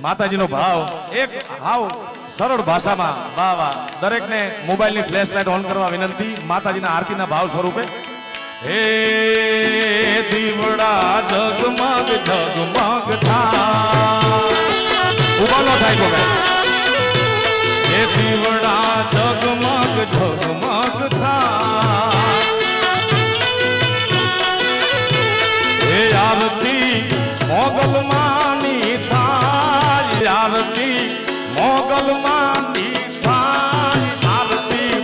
માતાજીનો ભાવ એક હાવ સરળ ભાષામાં વાહ વાહ દરેકને મોબાઈલની ફ્લેશ લાઇટ ઓન કરવા વિનંતી માતાજીના આરતીના ભાવ સ્વરૂપે હે દીવડા જગમગ જગમગ થાય ઉભા ન થાય કોઈ હે દીવડા જગમગ જગમગ થાય હે આરતી મોગલ માની થાય આરતી મોગલ માની થાય આરતી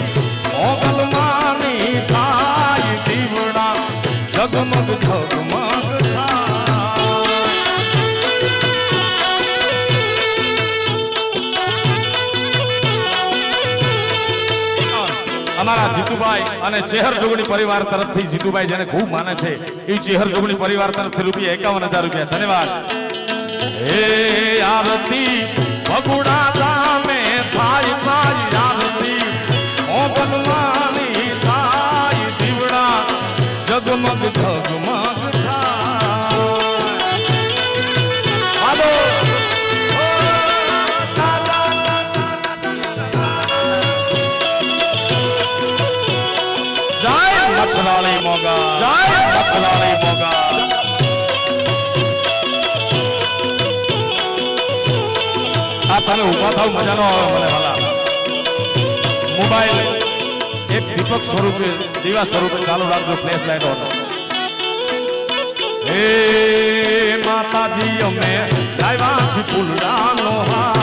મોગલ માની થાય દીવડા જગમગ જગમગ અમારા જીતુભાઈ અને ચેહર જોગણી પરિવાર તરફથી જીતુભાઈ જેને ખૂબ માને છે એ ચેહર જોગણી પરિવાર તરફથી ₹51,000 ધન્યવાદ હે આરતી ભગુડા ધામે થાય થાય આરતી મોગલમાની થાય દીવડા જગમગ જગમગ મછલાળી મોગા જય મછલાળી મોગા આ તમે ઉભા થાવ મજાનો આવે મને વાલા મોબાઈલ એક દીપક સ્વરૂપે દીવા સ્વરૂપે ચાલુ રાખજો ફ્લેશ લાઈટ ઓન હે માતાજી અમે લાવ્યા છે ફૂલડાનો હાર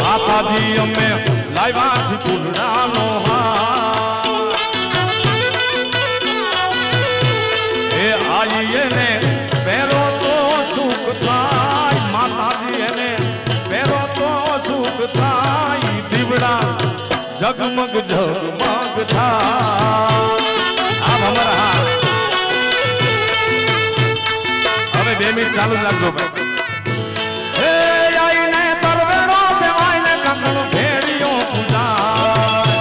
માતાજી અમે લાવ્યા છે ફૂલડાનો હાર એ આઈએ ને પહેરો તો સુખ થાય માતાજી એને પહેરો તો સુખ થાય દીવડા જગમગ જગમગ થાય આપ અમારા હવે 2 મિનિટ ચાલુ રાખજો ભાઈ હે આઈને તરવેણો દેવાઈને કંકણ ભેડિયો પૂજાય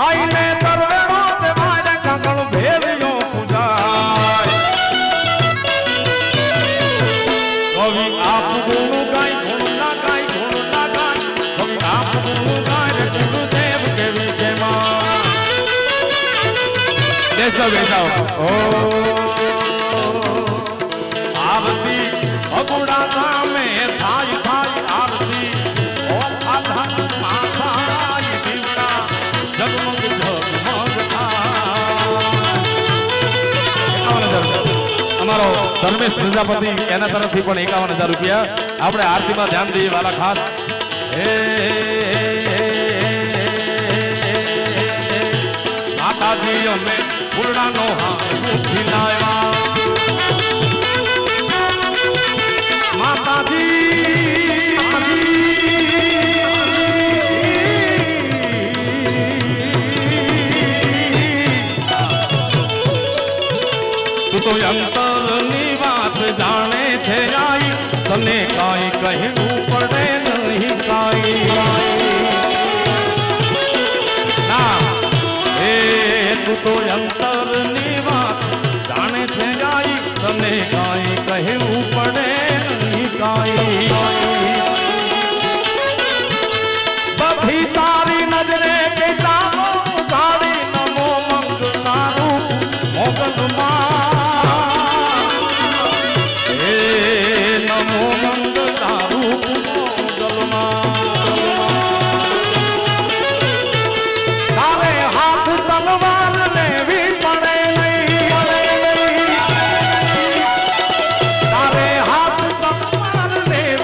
આઈને તરવેણો દેવાઈને કંકણ ભેડિયો પૂજાય કવિ આપ ગુણ ગાય ગુણ ના ગાય ગુણ ના ગાય કવિ આપ ગુણ ગાય ગુરુદેવ કેવી છે માં બેસો બેસાઓ ઓ આરતી ભગુડા ધામે થાય થાય આરતી ઓ આધા માથાય દીવડા જગમગ જગમગ થાય અમારો ધર્મેશ પ્રજાપતિ એના તરફથી પણ ₹51,000 આપણે આરતીમાં ધ્યાન દઈએ વાલા ખાસ હે માતાજી અમે ફૂલડાનો હાર ગુંથી લાવ્યા તું તો અંતરની વાત જાણે છે આઈ તને કાઈ કહેવું પડે નહીં કાઈ ના એ તું તો અંતરની વાત જાણે છે આઈ તને કાઈ કહેવું પડે નહીં કાઈ બધી તારી નજરે કે તારો ગાડી નમો મંગલારું મોગલમાં હે નમો મંગલારું મોગલમાં તારે હાથ તલવાર લેવી પડે નહીં તારે હાથ તલવાર લેવી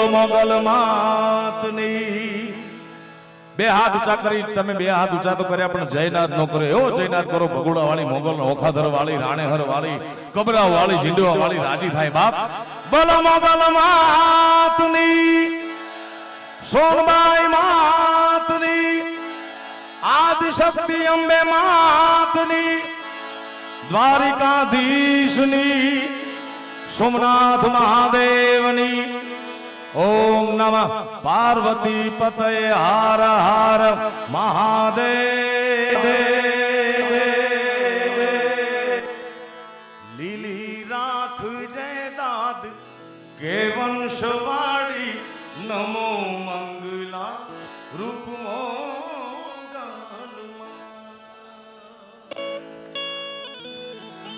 મોગલ માતની બે હાથ ઊંચા કરી તમે બે હાથ ઊંચા તો કર્યા પણ જયનાથ નો કર્યો એવો જયનાથ કરો ભગુડા વાળી મોગલ ઓખાધર વાળી રાણેહર વાળી કબરા વાળી ઝીંડવા વાળી રાજી થાય બાપ બોલો મોગલ માતની સોનબાઈ માતની આદિશક્તિ અંબે માતની દ્વારિકાધીશની સોમનાથ મહાદેવની ઓમ નમઃ પાર્વતી પતય હાર હાર મહાદેવ લીલી રાખ જય દાદ કે વંશવાળી નમો મંગલા રૂપ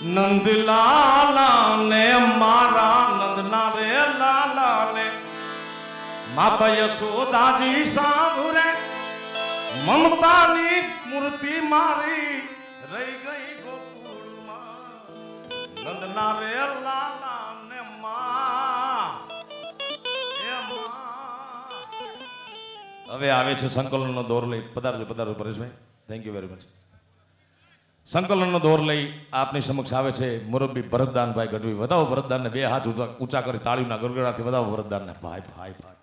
નંદલાલા ને મારા નંદના રે લાલા ને માતા યશોદાજી સાંભળે મમતાની મૂર્તિ મારી રહી ગઈ ગોકુળમાં નંદના રે લાલા ને હવે આવે છે સંકલનનો દોર લઈ પધારજો પધારજો પરેશભાઈ થેન્ક યુ વેરી મચ સંકલનનો દોર લઈ આપની સમક્ષ આવે છે મુરબ્બી ભરતદાનભાઈ ગઢવી વધાવો ભરતદાનને બે હાથ ઊંચા કરી તાળીના ગરગડાથી વધાવો ભરતદાનને ભાઈ ભાઈ ભાઈ